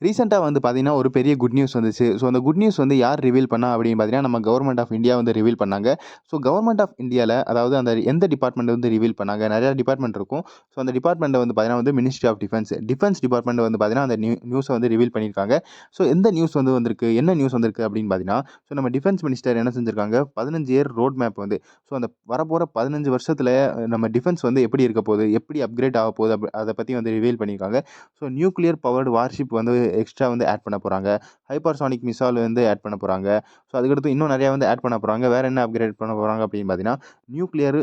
ரீசென்ட்டா வந்து பார்த்தீங்கன்னா, ஒரு பெரிய குட் நியூஸ் வந்துச்சு. ஸோ, அந்த குட் நியூஸ் வந்து யார் ரிவீல் பண்ணா அப்படின்னு பார்த்தீங்கன்னா, நம்ம கவர்மெண்ட் ஆஃப் இந்தியா வந்து ரிவீல் பண்ணாங்க. ஸோ, கவர்மெண்ட் ஆஃப் இந்தியால அதாவது அந்த எந்த டிபார்ட்மெண்ட் வந்து ரிவீல் பண்ணாங்க. நெறைய டிபார்ட்மெண்ட் இருக்கும். ஸோ, அந்த டிபார்ட்மெண்ட்ல வந்து பார்த்தீங்கன்னா வந்து ministry of defence. Defence department வந்து பார்த்தீங்கன்னா, அந்த நியூஸ வந்து ரிவீல் பண்ணியிருக்காங்க. ஸோ, எந்த நியூஸ் வந்து வந்திருக்கு? என்ன நியூஸ் வந்திருக்கு அப்படின்னு பார்த்தீங்கன்னா, ஸோ நம்ம டிஃபென்ஸ் மினிஸ்டர் என்ன செஞ்சிருக்காங்க, 15 இயர் ரோட் மேப் வந்து ஸோ, அந்த வரப்போற 15 வருஷத்துல நம்ம டிஃபென்ஸ் வந்து எப்படி இருக்க போகுது? எப்படி அப்கிரேட் ஆக போகுது? அத பத்தி வந்து ரிவீல் பண்ணியிருக்காங்க. ஸோ, நியூக்ளியர் பவர்டு வார்ஷிப் வந்து எக்ஸ்ட்ரா வந்து ஆட் பண்ண போறாங்க. ஹைப்பர்சானிக் மிசைல் வந்து ஆட் பண்ண போறாங்க. ஸோ, அதுக்கடுத்து இன்னும் நெறைய வந்து ஆட் பண்ண போறாங்க. வேற என்ன அப்கிரேட் பண்ண போறாங்க அப்படின்னு பார்த்தீங்கன்னா, நியூக்ளியர்,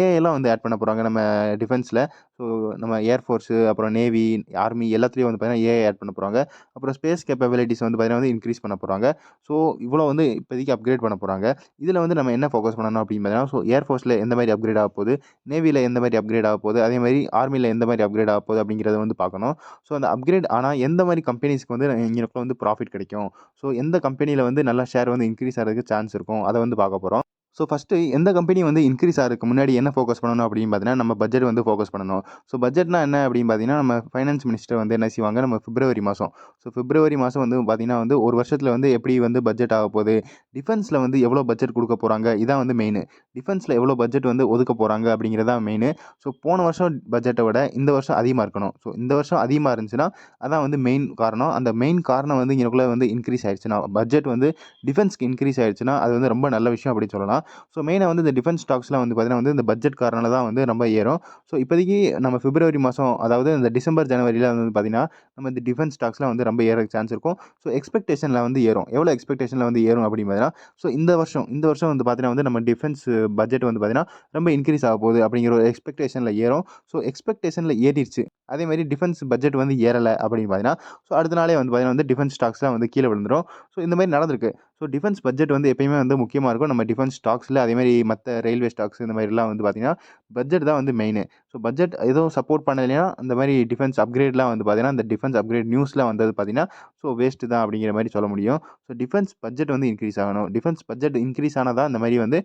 ஏஐலாம் வந்து ஆட் பண்ண போறாங்க நம்ம டிஃபென்ஸ்ல. ஸோ, நம்ம ஏர் ஃபோர்ஸு, அப்புறம் நேவி, ஆர்மி எல்லாத்துலயும் வந்து பார்த்தீங்கன்னா, ஏஐ ஆட் பண்ண போறாங்க. அப்புறம் ஸ்பேஸ் கேப்பபிலிட்டீஸ் வந்து பார்த்தீங்கன்னா வந்து இன்கிரீஸ் பண்ண போறாங்க. ஸோ, இவ்வளோ வந்து இப்போதைக்கு அப்கிரேட் பண்ண போறாங்க. இதில வந்து நம்ம என்ன ஃபோக்கஸ் பண்ணணும் அப்படின்னு பார்த்தீங்கன்னா, ஸோ ஏர் ஃபோர்ஸ்ல எந்த மாரி அப்கிரேட் ஆகப்போகுது, நேவில எந்த மாரி அப்கிரேட் ஆகப்போகுது, அதே மாரி ஆர்மில எந்த மாரி அப்கிரேட் ஆகப்போகுது அப்படிங்கிறத வந்து பார்க்கணும். ஸோ, அந்த அப்கிரேட் ஆனா எந்த மாரி கம்பெனிஸ்க்கு வந்து இங்கனக்குள்ள வந்து ப்ராஃபிட் கிடைக்கும். ஸோ, எந்த கம்பெனியில வந்து நல்லா ஷேர் வந்து இன்கிரீஸ் ஆறதுக்கு சான்ஸ் இருக்கும். அத வந்து பார்க்க போறோம். ஸோ, ஃபர்ஸ்ட்டு எந்த கம்பெனி வந்து இன்கிரீஸ் ஆறதுக்கு முன்னாடி என்ன ஃபோக்கஸ் பண்ணணும் அப்படின்னு பார்த்தீங்கன்னா, நம்ம பட்ஜெட் வந்து ஃபோக்கஸ் பண்ணணும். ஸோ, பட்ஜெட்னா என்ன அப்படின்னு பார்த்தீங்கன்னா, நம்ம ஃபைனான்ஸ் மினிஸ்டர் வந்து என்ன செய்வாங்க, நம்ம பிப்ரவரி மாசம். ஸோ, பிப்ரவரி மாசம் வந்து பார்த்தீங்கன்னா வந்து, ஒரு வருஷத்துல வந்து எப்படி வந்து பட்ஜெட் ஆகப்போகுது, டிஃபென்ஸ்ல வந்து எவ்வளோ பட்ஜெட் குடுக்க போறாங்க, இதான் வந்து மெயினு. டிஃபென்ஸ்ல எவ்வளோ பட்ஜெட் வந்து ஒதுக்க போறாங்க அப்படிங்கிறது தான் மெயினு. ஸோ, போன வருஷம் பட்ஜெட்ட விட இந்த வருஷம் அதிகமா இருக்கணும். ஸோ, இந்த வருஷம் அதிகமா இருந்துச்சுன்னா, அதான் வந்து மெயின் காரணம். அந்த மெயின் காரணம் வந்து இங்கனக்குள்ள வந்து இன்கிரீஸ் ஆயிடுச்சுன்னா, பட்ஜெட் வந்து டிஃபென்ஸ்க்கு இன்கிரீஸ் ஆயிடுச்சுன்னா, அது வந்து ரொம்ப நல்ல விஷயம் அப்படின்னு சொல்லலாம். ஸோ, மெயினா வந்து இந்த டிஃபென்ஸ் ஸ்டாக்ஸ்லாம் வந்து பார்த்தீங்கன்னா வந்து இந்த பட்ஜெட் காரணனால தான் வந்து ரொம்ப ஏறும். ஸோ, இப்போதைக்கு நம்ம பிப்ரவரி மாசம் அதாவது இந்த டிசம்பர், ஜனவரில வந்து பார்த்தீங்கன்னா, நம்ம இந்த டிஃபென்ஸ் ஸ்டாக்ஸ்லாம் வந்து ரொம்ப ஏறதுக்கு சான்ஸ் இருக்கும். ஸோ, எக்ஸ்பெக்டேஷன்ல வந்து ஏறும். எவ்வளோ எக்ஸ்பெக்டேஷன்ல வந்து ஏறும் அப்படின்னு பார்த்தீங்கன்னா, ஸோ இந்த வருஷம் வந்து பார்த்தீங்கன்னா வந்து நம்ம டிஃபென்ஸ் பட்ஜெட் வந்து பார்த்தீங்கன்னா, ரொம்ப இன்கிரீஸ் ஆகப்போகுது அப்படிங்கிற ஒரு எக்ஸ்பெக்டேஷன்ல ஏறும். ஸோ, எக்ஸ்பெக்டேஷன்ல ஏறிருச்சு. அதேமாரி டிஃபென்ஸ் பட்ஜெட் வந்து ஏறல அப்படின்னு பார்த்தீங்கன்னா, ஸோ அடுத்த நாளே வந்து பார்த்தீங்கன்னா வந்து டிஃபென்ஸ் ஸ்டாக்ஸ்லாம் வந்து கீழ விழுந்துரும். ஸோ, இந்த மாரி நடந்திருக்கு. ஸோ, டிஃபென்ஸ் பட்ஜெட் வந்து எப்பயுமே வந்து முக்கியமா இருக்கும். நம்ம டிஃபென்ஸ் ஸ்டாக்ஸ்ல அதேமாரி மத்த ரயில்வே ஸ்டாக்ஸ் இந்த மாரிலாம் வந்து பார்த்தீங்கன்னா, பட்ஜெட் தான் வந்து மெயினு. ஸோ, பட்ஜெட் எதுவும் சப்போர்ட் பண்ணலைன்னா, இந்த மாரி டிஃபென்ஸ் அப்கிரேட்லாம் வந்து பார்த்தீங்கன்னா, இந்த டிஃபென்ஸ் அப்கிரேட் நியூஸ்லாம் வந்தது பார்த்தீங்கன்னா, ஸோ வேஸ்ட்டு தான் அப்படிங்கிற மாரி சொல்ல முடியும். ஸோ, டிஃபென்ஸ் பட்ஜெட் வந்து இன்கிரீஸ் ஆகணும். டிஃபென்ஸ் பட்ஜெட் இன்கிரீஸ் ஆனா தான் இந்த மாரி வந்து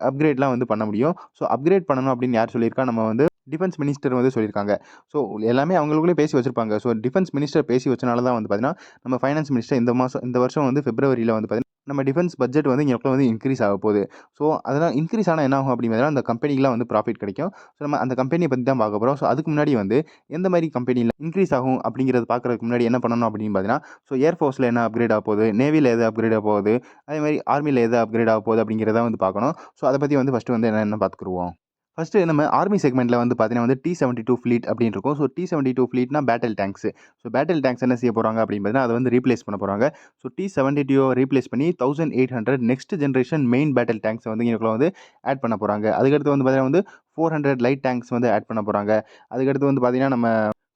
அப்கிரேட்லாம் வந்து பண்ண முடியும். ஸோ, அப்கிரேட் பண்ணணும் அப்படின்னு யார் சொல்லியிருக்கா? நம்ம வந்து டிஃபென்ஸ் மினிஸ்டர் வந்து சொல்லியிருக்காங்க. ஸோ, எல்லாமே அவங்களுக்குள்ளயே பேசி வச்சிருப்பாங்க. ஸோ, டிஃபென்ஸ் மினிஸ்டர் பேசி வச்சனால தான் வந்து பார்த்தீங்கன்னா, நம்ம ஃபைனான்ஸ் மினிஸ்டர் இந்த வருஷம் வந்து பிப்ரவரியில வந்து பார்த்தீங்கன்னா, நம்ம டிஃபென்ஸ் பட்ஜெட் வந்து இங்கனக்குள்ள வந்து இன்கிரீஸ் ஆகப்போகுது. ஸோ, அதெல்லாம் இன்கிரீஸ் ஆனா என்ன ஆகும் அப்படின்னு பார்த்தீங்கன்னா, அந்த கம்பெனிக்குலாம் வந்து ப்ராஃபிட் கிடைக்கும். ஸோ, நம்ம அந்த கம்பெனிய பத்தி தான் பார்க்க போறோம். ஸோ, அதுக்கு முன்னாடி வந்து எந்த மாரி கம்பெனில இன்கிரீஸ் ஆகும் அப்படிங்கிறத பார்க்கறதுக்கு முன்னாடி என்ன பண்ணணும் அப்படின்னு பார்த்தீங்கன்னா, ஸோ ஏர் ஃபோர்ஸ்ல என்ன அப்கிரேட் ஆகப்போகுது, நேவில எது அப்கிரேட் ஆகப்போகுது, அதேமாரி ஆர்மில எது அப்கிரேட் ஆகப்போகுது அப்படிங்கிறத வந்து பார்க்கணும். ஸோ, அத பத்தி வந்து ஃபர்ஸ்ட்டு வந்து என்னன்னு பார்த்துக்குருவோம். ஃபர்ஸ்ட்டு நம்ம ஆர்மி செக்மெண்ட்ல வந்து பார்த்தீங்கன்னா வந்து T-72 ஃப்ளீட் அப்படின்னு இருக்கும். ஸோ, T-72 ஃப்ளீட்னா battle tanks. So, battle tanks என்ன செய்ய போறாங்க அப்படின்னு பார்த்தீங்கன்னா, அத வந்து ரீப்ளேஸ் பண்ண போறாங்க. ஸோ, T-72 ரீப்ளேஸ் பண்ணி 1800 நெக்ஸ்ட் ஜெனரேஷன் மெயின் பேட்டில் டேங்க்ஸ வந்து இதுக்குள்ள வந்து ஆட் பண்ண போறாங்க. அதுக்கடுத்து வந்து பார்த்தீங்கன்னா வந்து 400 லைட் டேங்க்ஸ் வந்து ஆட் பண்ண போறாங்க. அதுக்கடுத்து வந்து பார்த்தீங்கன்னா, நம்ம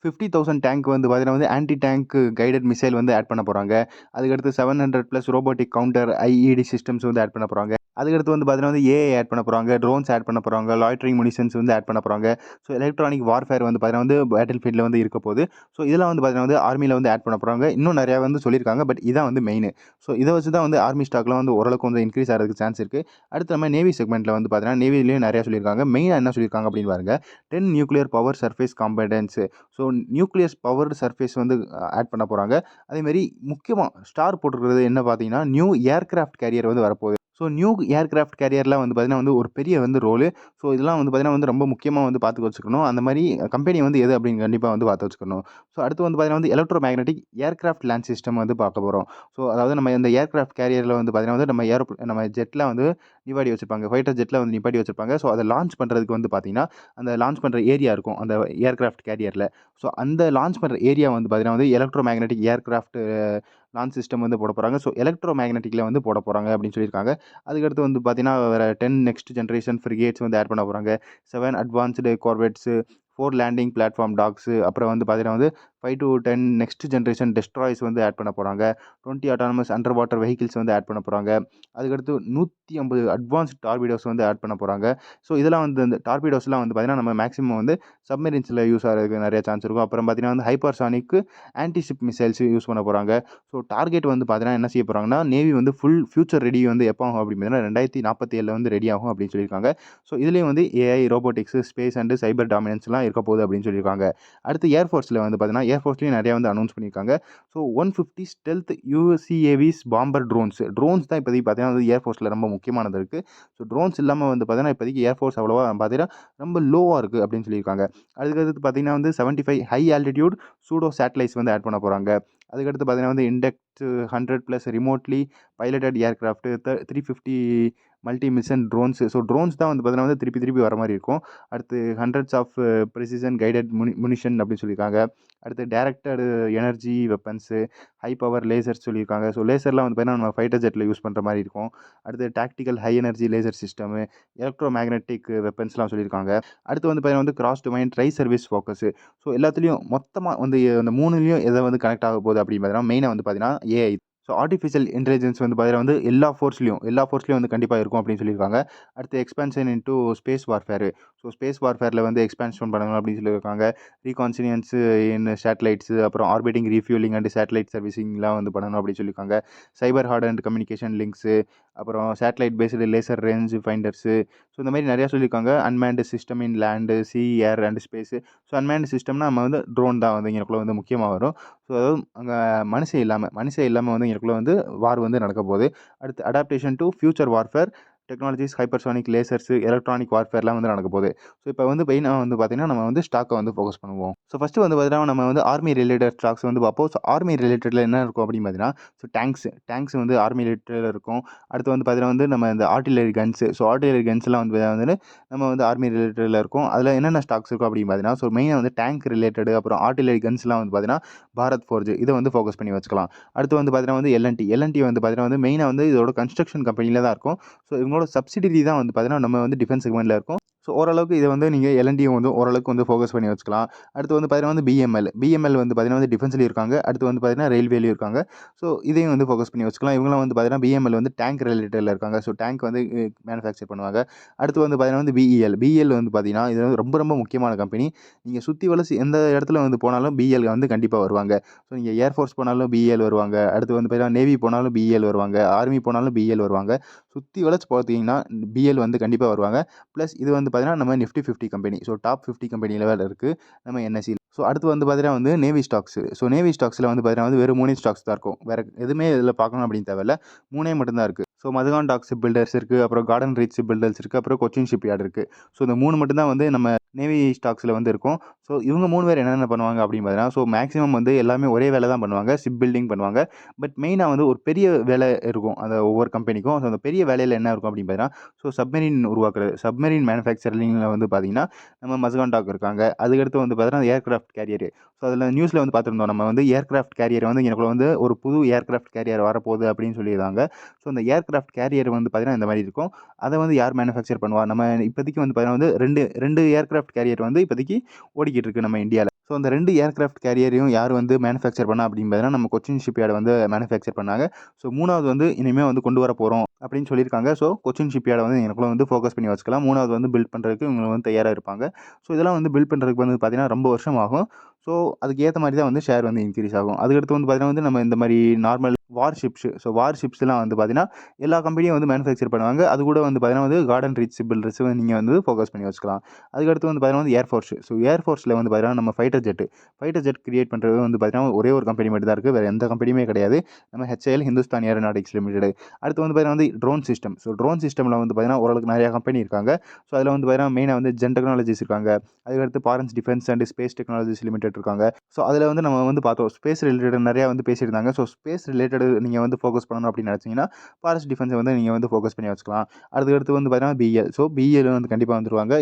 50,000 டேங்க் வந்து பார்த்தீங்கன்னா வந்து ஆன்டி டேங்க் கைடட் மிசைல் வந்து ஆட் பண்ண போறாங்க. அதுக்கடுத்து 700 plus robotic counter IED systems வந்து ஆட் பண்ண போறாங்க. அதுக்கடுத்து வந்து பார்த்தீங்கன்னா வந்து ஏஐ ஆட் பண்ண போறாங்க. ட்ரோன்ஸ் ஆட் பண்ண போறாங்க. லாய்ட்டரிங் முனிஷன்ஸ் வந்து ஆட் பண்ண போறாங்க. ஸோ, எலக்ட்ரானிக் வார்ஃபேர் வந்து பார்த்தீங்கன்னா வந்து பேட்டில் ஃபீல்ட்ல வந்து இருக்க போகுது. ஸோ, இதெல்லாம் வந்து பார்த்தீங்கன்னா வந்து ஆர்மில வந்து ஆட் பண்ண போறாங்க. இன்னும் நெறையா வந்து சொல்லியிருக்காங்க. பட் இதான் வந்து மெயினு. ஸோ, இத வச்சு தான் வந்து ஆர்மி ஸ்டாக்லாம் வந்து ஓரளவுக்கு வந்து இன்கிரீஸ் ஆறதுக்கு சான்ஸ் இருக்கு. அடுத்து நம்ம நேவி செக்மெண்ட்ல வந்து பார்த்தீங்கன்னா, நேவிலயும் நெறையா சொல்லியிருக்காங்க. மெயினா என்ன சொல்லியிருக்காங்க அப்படின்னு பாருங்க. 10 nuclear power surface competence. So, nucleus powered surface வந்து ஆட் பண்ண போறாங்க. அதேமாரி முக்கியமா ஸ்டார் போட்டிருக்கிறது என்ன பார்த்தீங்கன்னா, நியூ ஏர்கிராஃப்ட் கேரியர் வந்து வரப்போகுது. ஸோ, நியூ ஏர்கிராஃப்ட் கேரியர்லாம் வந்து பார்த்தீங்கன்னா வந்து ஒரு பெரிய வந்து ரோலு. ஸோ, இதெல்லாம் வந்து பார்த்தீங்கன்னா வந்து ரொம்ப முக்கியமா வந்து பார்த்து வச்சுக்கணும். அந்த மாரி கம்பெனி வந்து எது அப்படின்னு கண்டிப்பா வந்து பார்த்து வச்சுக்கணும். ஸோ, அடுத்து வந்து பார்த்தீங்கன்னா வந்து electro magnetic aircraft launch system வந்து பார்க்க போறோம். ஸோ, அதாவது நம்ம இந்த ஏர்கிராஃப்ட் கேரியர்ல வந்து பார்த்தீங்கன்னா வந்து நம்ம ஜெட்ல வந்து நிப்பாட்டி வச்சிருப்பாங்க. ஃபைட்டர் ஜெட்ல வந்து நிப்பாட்டி வச்சிருப்பாங்க. ஸோ, அத லான்ச் பண்றதுக்கு வந்து பார்த்தீங்கன்னா, அந்த லான்ச் பண்ற ஏரியா இருக்கும். அந்த ஏர்கிராஃப்ட் கேரியர்ல. ஸோ, அந்த லான்ச் பண்ற ஏரியா வந்து பார்த்தீங்கன்னா வந்து electro magnetic aircraft launch system வந்து போட போறாங்க. ஸோ, எலக்ட்ரோ மேக்னெட்டிக்ல வந்து போட போறாங்க அப்படின்னு சொல்லியிருக்காங்க. அதுக்கடுத்து வந்து பார்த்தீங்கன்னா, வேற 10 நெக்ஸ்ட் ஜெனரேஷன் ஃப்ரிகேட்ஸ் வந்து ஆட் பண்ண போறாங்க. 7 அட்வான்ஸ்டு கார்வெட்ஸு, 4 லேண்டிங் பிளாட்ஃபார்ம் டாக்ஸு, அப்புறம் வந்து பார்த்தீங்கன்னா வந்து 5 to 10 நெக்ஸ்ட் ஜெனரேஷன் டெஸ்ட்ராயர்ஸ் வந்து ஆட் பண்ண போறாங்க. 20 அட்டானமஸ் அண்டர் வாட்டர் வெஹிக்கிள்ஸ் வந்து ஆட் பண்ண போறாங்க. அதுக்கடுத்து 150 அட்வான்ஸ்ட் டார்பிடோஸ் வந்து ஆட் பண்ண போறாங்க. ஸோ இதெல்லாம் வந்து இந்த டார்பிடோஸ்லாம் வந்து பார்த்தீங்கன்னா, நம்ம மேக்ஸிமம் வந்து சப்மரீன்ஸ்ல யூஸ் ஆகுறதுக்கு நெறைய சான்ஸ் இருக்கும். அப்புறம் பார்த்தீங்கன்னா வந்து hypersonic anti ship missiles use பண்ண போறாங்க. ஸோ டார்கெட் வந்து பார்த்தீங்கன்னா, என்ன செய்ய போறாங்கன்னா, நேவி வந்து ஃபுல் ஃபியூச்சர் ரெடி வந்து எப்போ ஆகும் அப்படின்னு பார்த்தீங்கன்னா, 2047ல வந்து ரெடி ஆகும் அப்படின்னு சொல்லியிருக்காங்க. ஸோ இதுலயும் வந்து AI, robotics, space and cyber டாமினன்ஸ்லாம் இருக்க போகுது அப்படின்னு சொல்லியிருக்காங்க. அடுத்து ஏர்ஃபோர்ஸ்ல வந்து பார்த்தீங்கன்னா, ஏர்ஃபோர்ஸ்லயும் நெறைய வந்து அனௌன்ஸ் பண்ணியிருக்காங்க. So 150 stealth UCAVs bomber drones. Drones தான் இப்போதைக்கு பார்த்தீங்கன்னா வந்து ஏர்ஃபோர்ஸ்ல ரொம்ப முக்கியமானது இருக்கு. ஸோ ட்ரோன்ஸ் இல்லாம வந்து பார்த்தீங்கன்னா, இப்போதைக்கு ஏர்ஃபோர்ஸ் அவ்வளவா பார்த்தீங்கன்னா, ரொம்ப லோவா இருக்கு அப்படின்னு சொல்லியிருக்காங்க. அதுக்கடுத்து பார்த்தீங்கன்னா வந்து 75 ஹை ஆல்டிட்யூட் சூடோ சேட்டலைட்ஸ் வந்து ஆட் பண்ண போறாங்க. அதுக்கடுத்து பார்த்தீங்கன்னா வந்து induct 100 plus remotely piloted aircraft 350 multi mission drones. So drones தான் வந்து பார்த்தீங்கன்னா வந்து திருப்பி திருப்பி வர மாரி இருக்கும். அடுத்து ஹண்ட்ரட்ஸ் ஆஃப் ப்ரிசிஷன் கைடட் முனிஷன் அப்படின்னு சொல்லியிருக்காங்க. அடுத்து directed energy weapons, high power lasers சொல்லியிருக்காங்க. ஸோ லேசர்லாம் வந்து பார்த்தீங்கன்னா நம்ம ஃபைட்டர் ஜெட்ல யூஸ் பண்ணுற மாரி இருக்கும். அடுத்து tactical high energy laser system, electro magnetic வெப்பன்ஸ்லாம் சொல்லியிருக்காங்க. அடுத்து வந்து பார்த்தீங்கன்னா வந்து cross domain tri service focus. So எல்லாத்துலயும் மொத்தமா வந்து அந்த 3லயும் எத வந்து கனெக்ட் ஆக போகுது அப்படின்னு பார்த்தீங்கன்னா, மெயினா வந்து பார்த்தீங்கன்னா ஏஐ. ஸோ ஆர்டிஃபிஷியல் இன்டெலிஜென்ஸ் வந்து பார்த்தீங்கன்னா வந்து எல்லா ஃபோர்ஸ்லயும் வந்து கண்டிப்பா இருக்கும் அப்படின்னு சொல்லியிருக்காங்க. அடுத்து expansion into space warfare. So space வார்ஃபேர்ல வந்து எக்ஸ்பான்ஷன் பண்ணணும் அப்படின்னு சொல்லியிருக்காங்க. ரீகான்சினியன்ஸ் இன் சேட்டலைட்ஸ், அப்புறம் ஆர்பிட்டிங் ரீஃப்யூலிங் அண்ட் சேட்டலைட் சர்வீசிங்லாம் வந்து பண்ணணும் அப்படின்னு சொல்லியிருக்காங்க. Cyber hard and communication links, அப்புறம் satellite based laser range finders. So இந்த மாதிரி நிறையா சொல்லியிருக்காங்க. Unmanned system in land, sea, air and space. So unmanned சிஸ்டம்னா நம்ம வந்து ட்ரோன் தான் வந்து இங்கனக்குள்ள வந்து முக்கியமா வரும். ஸோ அதாவது அங்கே மனுஷன் இல்லாம வந்து இங்கனக்குள்ள வந்து வார் வந்து நடக்க போகுது. அடுத்து adaptation to future warfare technologies, hypersonic lasers, electronic வார்ஃபேர்லாம் வந்து நடக்க போகுது. ஸோ இப்போ வந்து மெயினா வந்து பார்த்தீங்கன்னா, நம்ம வந்து ஸ்டாக்க வந்து ஃபோக்கஸ் பண்ணுவோம். ஸோ ஃபர்ஸ்ட்டு வந்து பார்த்தீங்கன்னா, நம்ம வந்து ஆர்மி ரிலேட்டட் ஸ்டாக்ஸ் வந்து பார்ப்போம். ஸோ ஆர்மி ரிலேட்டட்ல என்ன இருக்கும் அப்படின்னு பார்த்தீங்கன்னா, ஸோ டேங்க்ஸ் வந்து ஆர்மி ரிலேட்டட்ல இருக்கும். அடுத்து வந்து பார்த்தீங்கன்னா வந்து நம்ம இந்த ஆர்ட்டிலரி கன்ஸு. ஸோ ஆர்ட்டிலரி கன்ஸ்லாம் வந்து நம்ம வந்து ஆர்மி ரிலேட்டட்ல இருக்கும். அதில் என்னென்ன ஸ்டாக்ஸ் இருக்கும் அப்படின்னு பார்த்தீங்கன்னா, ஸோ மெயினா வந்து டேங்க் ரிலேட்டடு, அப்புறம் ஆர்ட்டிலரி கன்ஸ்லாம் வந்து பார்த்தீங்கன்னா, பாரத் ஃபோர்ஜ் இதை வந்து ஃபோக்கஸ் பண்ணி வச்சுக்கலாம். அடுத்து வந்து பார்த்தீங்கன்னா வந்து எல்&டி வந்து பார்த்தீங்கன்னா வந்து மெயினா வந்து இதோட கன்ஸ்ட்ரக்ஷன் கம்பெனில தான் இருக்கும். ஸோ இவங்களோட சப்சிடரி தான் வந்து பார்த்தீங்கன்னா, நம்ம வந்து டிஃபென்ஸ் செக்மெண்ட்ல இருக்கோம். ஸோ ஓரளவுக்கு இதை வந்து நீங்கள் எல்&டியும் வந்து ஓரளவுக்கு வந்து ஃபோக்கஸ் பண்ணி வச்சுக்கலாம். அடுத்து வந்து பார்த்தீங்கன்னா வந்து பிஎம்எல் வந்து பார்த்தீங்கன்னா வந்து டிஃபென்ஸ்லேயும் இருக்காங்க. அடுத்து வந்து பார்த்தீங்கன்னா ரயில்வேலையும் இருக்காங்க. ஸோ இதையும் வந்து ஃபோக்கஸ் பண்ணி வச்சுக்கலாம். இவங்களும் வந்து பார்த்தீங்கன்னா பிஎம்எல் வந்து டேங்க் ரிலேட்டட்ல இருக்காங்க. ஸோ டேங்க் வந்து மேனுஃபேக்சர் பண்ணுவாங்க. அடுத்து வந்து பார்த்தீங்கன்னா வந்து பிஇஎல் வந்து பார்த்தீங்கன்னா இது வந்து ரொம்ப ரொம்ப முக்கியமான கம்பெனி. நீங்கள் சுற்றி வளர்ச்சி எந்த இடத்துல வந்து போனாலும் பிஎல் வந்து கண்டிப்பாக வருவாங்க. ஸோ நீங்கள் ஏர்ஃபோர்ஸ் போனாலும் பிஇஎல் வருவாங்க. அடுத்து வந்து பார்த்தீங்கன்னா நேவி போனாலும் பிஇஎல் வருவாங்க. ஆர்மி போனாலும் பிஇஎல் வருவாங்க. சுற்றி வளர்ச்சி பார்த்தீங்கன்னா பிஎல் வந்து கண்டிப்பாக வருவாங்க. ப்ளஸ் இது வந்து பார்த்தீங்கன்னா நம்ம Nifty 50 company. So top 50 company லெவலில் இருக்குது நம்ம என்எஸ்சி. ஸோ அடுத்து வந்து பார்த்தீங்கன்னா வந்து நேவி ஸ்டாக்ஸ். ஸோ நேவி ஸ்டாக்ஸில் வந்து பார்த்தீங்கன்னா வந்து வெறும் 3 ஸ்டாக்ஸ் தான் இருக்கும். வேறு எதுவுமே இதில் பார்க்கணும் அப்படின்னு தேவையில்ல. 3 மட்டும் தான் இருக்குது. ஸோ மதுகான் டாக் ஷிப் பில்டர்ஸ் இருக்குது, அப்புறம் கார்டன் ரீச் ஷிப் பில்டர்ஸ் இருக்குது, அப்புறம் கொச்சின் ஷிப் யார்டு இருக்குது. ஸோ இந்த 3 மட்டும் தான் வந்து நம்ம நேவி ஸ்டாக்ஸில் வந்து இருக்கும். ஸோ இவங்க 3 பேர் என்னென்ன பண்ணுவாங்க அப்படின்னு பார்த்தீங்கன்னா, ஸோ மேக்ஸிமம் வந்து எல்லாமே ஒரே வேலை தான் பண்ணுவாங்க. ஷிப் பில்டிங் பண்ணுவாங்க. பட் மெயினாக வந்து ஒரு பெரிய வேலை இருக்கும் அந்த ஒவ்வொரு கம்பெனிக்கும். ஸோ அந்த பெரிய வேலையில் என்ன இருக்கும் அப்படின்னு பார்த்தீங்கன்னா, ஸோ சப்மெரின் உருவாக்குறது, சப்மெரின் மேனுஃபேக்சரிங்கில் வந்து பார்த்தீங்கன்னா நம்ம மஸ்கான் டாக் இருக்காங்க. அதுக்கடுத்து வந்து பார்த்தீங்கன்னா ஏர்கிராஃப்ட் கேரியர். ஸோ அதில் நியூஸில் வந்து பார்த்துருந்தோம். நம்ம வந்து ஏர்கிராஃப்ட் கேரியர் வந்து எனக்குள்ள வந்து ஒரு புது ஏர்கிராஃப்ட் கேரியர் வரப்போகுது அப்படின்னு சொல்லியிருந்தாங்க. ஸோ அந்த ஏர்கிராஃப்ட் கேரியர் வந்து பார்த்தீங்கன்னா இந்த மாதிரி இருக்கும். அதை வந்து யார் மேனுஃபேக்சர் பண்ணுவா? நம்ம இப்போதைக்கு வந்து பார்த்தீங்கன்னா வந்து 2 ஏர்கிராஃப்ட் கேரியர் வந்து இப்போதைக்கு ஓடிக்கிட்டு இருக்கு நம்ம இந்தியாவில். ஸோ அந்த 2 ஏர்கிராஃப்ட் கேரியரையும் யார் வந்து மேனுஃபேக்சர் பண்ணா அப்படின்னு பார்த்தீங்கன்னா, நம்ம கொச்சின் ஷிப்யார்டு வந்து மேனுஃபேக்சர் பண்ணாங்க. ஸோ 3வது வந்து இனிமேல் வந்து கொண்டு வர போகிறோம் அப்படின்னு சொல்லியிருக்காங்க. ஸோ கொச்சின் ஷிப்யார்டை வந்து எனக்குள்ள வந்து ஃபோக்கஸ் பண்ணி வச்சுக்கலாம். 3வது வந்து பில்ட் பண்ணுறதுக்கு இவங்க வந்து தயாராக இருப்பாங்க. ஸோ இதெல்லாம் வந்து பில்ட் பண்ணுறதுக்கு வந்து பார்த்தீங்கன்னா ரொம்ப வருஷம் ஆகும். ஸோ அதுக்கு ஏற்ற மாதிரி தான் வந்து ஷேர் வந்து இன்க்ரீஸ் ஆகும். அதுக்கடுத்து வந்து பார்த்தீங்கன்னா வந்து நம்ம இந்த மாதிரி நார்மல் வார் ஷிப்ஸ்லாம் வந்து பார்த்தீங்கன்னா எல்லா கம்பெனியும் வந்து மேனுஃபேக்சர் பண்ணுவாங்க. அது கூட வந்து பார்த்தீங்கன்னா வந்து கார்டன் ரீச் பில்டர்ஸ் நீங்கள் வந்து ஃபோக்கஸ் பண்ணி வச்சுக்கலாம். அதுக்கடுத்து வந்து பார்த்தீங்கன்னா வந்து ஏர்ஃபோர்ஸ். ஸோ ஏர்ஃபோர்ஸில் வந்து பார்த்தீங்கன்னா நம்ம ஃபைட்டர் ஜெட் கிரியேட் பண்ணுறது வந்து பார்த்தீங்கன்னா ஒரே ஒரு கம்பெனி மட்டும் தான் இருக்குது. வேறு எந்த கம்பெனியுமே கிடையாது. நம்ம ஹெச்ஏஎல் ஹிந்துஸ்தான் ஏரோநாட்டிக்ஸ் லிமிடெட். அடுத்து வந்து பார்த்தீங்கன்னா வந்து ட்ரோன் சிஸ்டம். ஸோ ட்ரோன் சிஸ்டமில் வந்து பார்த்தீங்கன்னா ஓரளவுக்கு நிறையா கம்பெனி இருக்காங்க. ஸோ அதில் வந்து பார்த்தீங்கன்னா மெயினாக வந்து ஜென் டெக்னாலஜிஸ் இருக்காங்க. அதுக்கடுத்து Paras defence and space technologies limited இருக்காங்க. ஸோ அதில் வந்து நம்ம வந்து பார்த்தோம் ஸ்பேஸ் ரிலேட்டட் நிறையா வந்து பேசியிருந்தாங்க. ஸோ ஸ்பேஸ் ரிலேட்டட் நீங்கள் வந்து ஃபோக்கஸ் பண்ணணும் அப்படின்னு நினச்சிங்கன்னா பாரஸ் டிஃபென்ஸை வந்து நீங்கள் வந்து ஃபோக்கஸ் பண்ணி வச்சுக்கலாம். அதுக்கடுத்து வந்து பார்த்தீங்கன்னா பிஎல். ஸோ பிஎல் வந்து கண்டிப்பாக வந்துருவாங்க.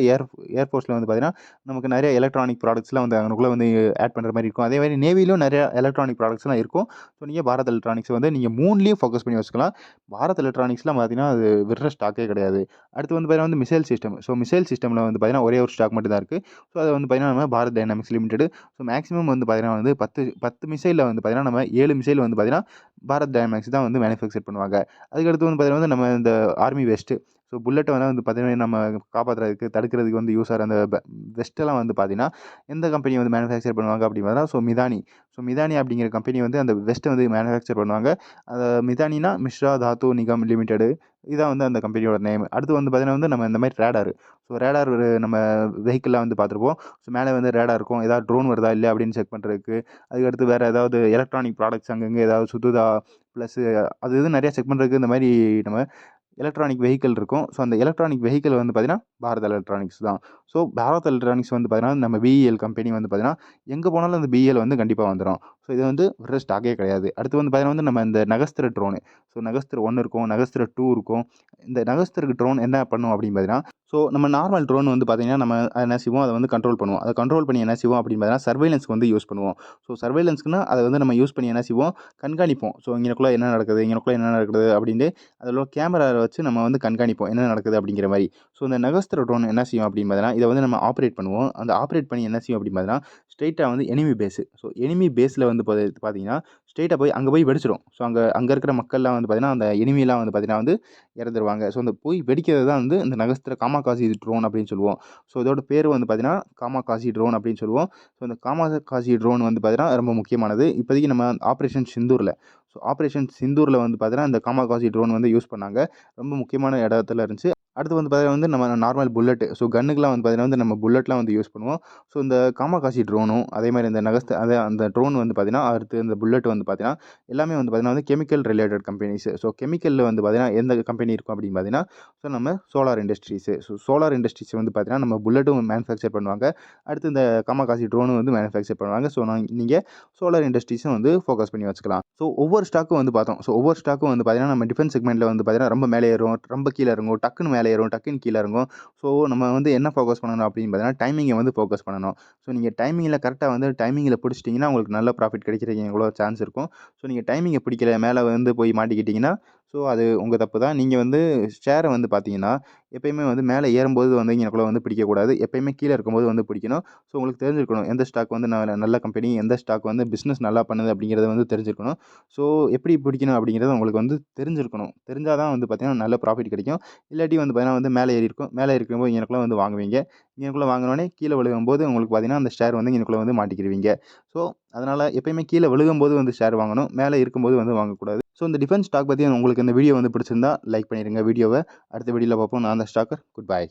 ஏர்ஃபோர்ஸில் வந்து பார்த்தீங்கன்னா நமக்கு நிறைய எலக்ட்ரானிக் ப்ராடக்ட்ஸ்லாம் வந்து அங்கனுக்குள்ளே வந்து ஆட் பண்ணுற மாதிரி இருக்கும். அதே மாதிரி நேவிலும் நிறைய எலக்ட்ரானிக் ப்ராடக்ட்ஸ்லாம் இருக்கும். ஸோ நீங்கள் பாரத் எலக்ட்ரானிக்ஸ் வந்து நீங்கள் 3லேயும் ஃபோக்கஸ் பண்ணி வச்சுக்கலாம். பாரத் எலக்ட்ரானிக்ஸ்லாம் பார்த்தீங்கன்னா அது விடுற ஸ்டாக்கே கிடையாது. அடுத்து வந்து பார்த்தீங்கன்னா வந்து மிசைல் சிஸ்டம். ஸோ மிசைல் சிஸ்டமில் வந்து பார்த்தீங்கன்னா ஒரே ஒரு ஸ்டாக் மட்டும் தான் இருக்குது. ஸோ அதை வந்து பார்த்தீங்கன்னா நம்ம Bharat dynamics limited. So maximum வந்து பார்த்தீங்கன்னா வந்து 10 மிசைலில் வந்து பார்த்தீங்கன்னா நம்ம 7 மிசைல் வந்து பார்த்தீங்கன்னா பாரத் டைனமிக்ஸ் தான் வந்து மேனுஃபேக்சர் பண்ணுவாங்க. அதுக்கடுத்து வந்து பார்த்தீங்கன்னா நம்ம இந்த ஆர்மி வெஸ்ட்டு, ஸோ புல்லட்ட வந்து பார்த்தீங்கன்னா நம்ம காப்பாத்துறதுக்கு, தடுக்கிறதுக்கு வந்து யூஸ் ஆகிற அந்த வெஸ்ட்டெல்லாம் வந்து பார்த்தீங்கன்னா, எந்த கம்பெனி வந்து மேனுஃபேக்சர் பண்ணுவாங்க அப்படின்னு பார்த்தா, மிதானி. மிதானி அப்படிங்கிற கம்பெனி வந்து அந்த வெஸ்ட்ட வந்து மேனுஃபேக்சர் பண்ணுவாங்க. மிதானினா மிஸ்ரா தாத்து நிகம் லிமிடெட். இதான் வந்து அந்த கம்பெனியோட நேம். அடுத்து வந்து பார்த்தீங்கன்னா வந்து நம்ம இந்த மாரி ரேடார். ரேடார் நம்ம வெஹிக்கிள்ல வந்து பார்த்துருப்போம். மேலே வந்து ரேடார் இருக்கும். ஏதாவது ட்ரோன் வருதா இல்லையா அப்படின்னு செக் பண்ணுறதுக்கு. அதுக்கடுத்து வேறு ஏதாவது எலக்ட்ரானிக் ப்ராடக்ட்ஸ் அங்கங்கே ஏதாவது சுத்துதா, ப்ளஸ் அது இது நிறையா செக் பண்ணுறதுக்கு இந்த மாரி நம்ம எலக்ட்ரானிக் வெஹிக்கிள் இருக்கும். அந்த எலக்ட்ரானிக் வெஹிக்கிள் வந்து பார்த்தீங்கன்னா, பாரத் எலக்ட்ரானிக்ஸ் தான். பாரத் எலக்ட்ரானிக்ஸ் வந்து பார்த்தீங்கன்னா, நம்ம பிஇஎல் கம்பெனி வந்து பார்த்தீங்கன்னா, எங்கே போனாலும் அந்த பிஇஎல் வந்து கண்டிப்பா வந்துரும். இது வந்து விடுற ஸ்டாக்கே கிடையாது. அடுத்து வந்து பார்த்தீங்கன்னா வந்து நம்ம இந்த நகஸ்திர ட்ரோனு. நகஸ்திர 1 இருக்கும், நகஸ்திர 2 இருக்கும். இந்த நகஸ்திர ட்ரோன் என்ன பண்ணும் அப்படின்னு பார்த்தீங்கன்னா, நம்ம நார்மல் ட்ரோன் வந்து பார்த்தீங்கன்னா, நம்ம என்ன செய்வோம், அத வந்து கண்ட்ரோல் பண்ணுவோம். அத கண்ட்ரோல் பண்ணி என்ன செய்வோம் அப்படின்னு பார்த்தீங்கன்னா, சர்வைலன்ஸ்க்கு வந்து யூஸ் பண்ணுவோம். சர்வைலன்ஸ்க்குன்னா அத வந்து நம்ம யூஸ் பண்ணி என்ன செய்வோம், கண்காணிப்போம். இங்கனக்குள்ள என்ன நடக்குது, இங்கனக்குள்ள என்ன நடக்குது அப்படின்னு அதில கேமரால வச்சு நம்ம வந்து கண்காணிப்போம். என்ன நடக்குது அப்படிங்கிற மாரி. இந்த நகஸ்திர ட்ரோன் என்ன செய்யும் அப்படின்னு பார்த்தீங்கன்னா, இத வந்து நம்ம ஆப்பரேட் பண்ணுவோம். அந்த ஆப்பரேட் பண்ணி என்ன செய்யும் அப்படின்னு பார்த்தீங்கன்னா, ஸ்ட்ரெய்ட்டா வந்து எனிமி பேஸ். எனிமி பேஸ்ல வந்து பார்த்தீங்கன்னா, ஸ்ட்ரெய்ட்டா போய் அங்க போய் வெடிச்சிரும். அங்க அங்க இருக்கிற மக்கள்லாம் வந்து பார்த்தீங்கன்னா, அந்த எனிமிலாம் வந்து பார்த்தீங்கன்னா வந்து இறந்துருவாங்க. அந்த போய் வெடிக்கிறது தான் வந்து இந்த நகஸ்திர காமாகாசி ட்ரோன் அப்படின்னு சொல்லுவோம். இதோட பேரு வந்து பார்த்தீங்கன்னா, காமாகாசி ட்ரோன் அப்படின்னு சொல்லுவோம். இந்த காமாகாசி ட்ரோன் வந்து பார்த்தீங்கன்னா, ரொம்ப முக்கியமானது. இப்போதைக்கு நம்ம ஆப்பரேஷன் சிந்தூர்ல ஆப்பரேஷன் சிந்தூர்ல வந்து பார்த்தீங்கன்னா, இந்த காமாகாசி ட்ரோன் வந்து யூஸ் பண்ணாங்க. ரொம்ப முக்கியமான இடத்துல இருந்துச்சு. அடுத்து வந்து பார்த்தீங்கன்னா வந்து நம்ம நார்மல் புல்லட். கன்னுக்குலாம் வந்து பார்த்தீங்கன்னா வந்து நம்ம புல்லட்லாம் வந்து யூஸ் பண்ணுவோம். இந்த காமாகாசி ட்ரோனும், அதேமாரி இந்த அந்த ட்ரோன் வந்து பார்த்தீங்கன்னா, அடுத்து இந்த புல்லட் வந்து பார்த்தீங்கன்னா, எல்லாமே வந்து பார்த்தீங்கன்னா வந்து கெமிக்கல் ரிலேட்டட் கம்பெனிஸ். கெமிக்கல்ல வந்து பார்த்தீங்கன்னா எந்த கம்பெனி இருக்கும் அப்படின்னு பார்த்தீங்கன்னா, நம்ம சோலார் இண்டஸ்ட்ரீஸ். சோலார் இண்டஸ்ட்ரீஸ் வந்து பார்த்தீங்கன்னா, நம்ம புல்லட்டும் மேனுஃபேக்சர் பண்ணுவாங்க. அடுத்து இந்த காமாகாசி ட்ரோனும் வந்து மேனுஃபேக்சர் பண்ணுவாங்க. நீங்க சோலார் இண்டஸ்ட்ரீஸும் வந்து ஃபோக்கஸ் பண்ணி வச்சுக்கலாம். ஒவ்வொரு ஸ்டாக்கும் வந்து பார்த்தோம். ஒவ்வொரு ஸ்டாக்கும் வந்து பார்த்தீங்கன்னா, நம்ம டிஃபென்ஸ் செக்மெண்ட்ல வந்து பார்த்தீங்கன்னா, ரொம்ப மேலே ஏறும், ரொம்ப கீழ இறங்கும், டக்குன்னு மேலே ஏறும், டக்குன்னு கீழ இறங்கும். நம்ம வந்து என்ன ஃபோக்கஸ் பண்ணணும் அப்படின்னு பார்த்தீங்கன்னா, டைமிங்க வந்து ஃபோக்கஸ் பண்ணணும். நீங்க டைமிங்கில கரெக்ட்டா வந்து டைமிங்கில பிடிச்சிட்டீங்கன்னா, உங்களுக்கு நல்ல ப்ராஃபிட் கிடைக்கிறதுக்கு எவ்வளோ சான்ஸ் இருக்கும். நீங்க டைமிங்க பிடிக்கல, மேல வந்து போய் மாட்டிக்கிட்டீங்கன்னா, அது உங்க தப்பு தான். நீங்க வந்து ஷேர வந்து பார்த்தீங்கன்னா, எப்பயுமே வந்து மேல ஏறும்போது வந்து இங்கனக்குள்ள வந்து பிடிக்கக்கூடாது. எப்பயுமே கீழ இருக்கும்போது வந்து பிடிக்கணும். உங்களுக்கு தெரிஞ்சிருக்கணும். எந்த ஸ்டாக் வந்து நல்ல கம்பெனி, எந்த ஸ்டாக் வந்து பிசினஸ் நல்லா பண்ணுது அப்படிங்கிறத வந்து தெரிஞ்சிருக்கணும். எப்படி பிடிக்கணும் அப்படிங்கிறது உங்களுக்கு வந்து தெரிஞ்சிருக்கணும். தெரிஞ்சா தான் வந்து பார்த்தீங்கன்னா, நல்ல ப்ராஃபிட் கிடைக்கும். இல்லாட்டி வந்து பார்த்தீங்கன்னா வந்து மேலே ஏறி இருக்கும். மேலே இருக்கும்போது இங்கனக்குள்ள வந்து வாங்குவீங்க. இங்கனக்குள்ள வாங்குனோனே கீழ விழுகும்போது உங்களுக்கு பார்த்தீங்கன்னா, அந்த ஷேர் வந்து இங்கனக்குள்ள வந்து மாட்டிக்கிருவீங்க. அதனால எப்பயுமே கீழ விழுகும்போது வந்து ஷேர் வாங்கணும். மேல இருக்கும்போது வந்து வாங்கக்கூடாது. இந்த டிஃபென்ஸ் ஸ்டாக் பத்தி உங்களுக்கு இந்த வீடியோ வந்து பிடிச்சிருந்தா லைக் பண்ணிருங்க வீடியோவ. அடுத்த வீடியோல பார்ப்போம். நான் தான் ஸ்டாக்கர். Good bye.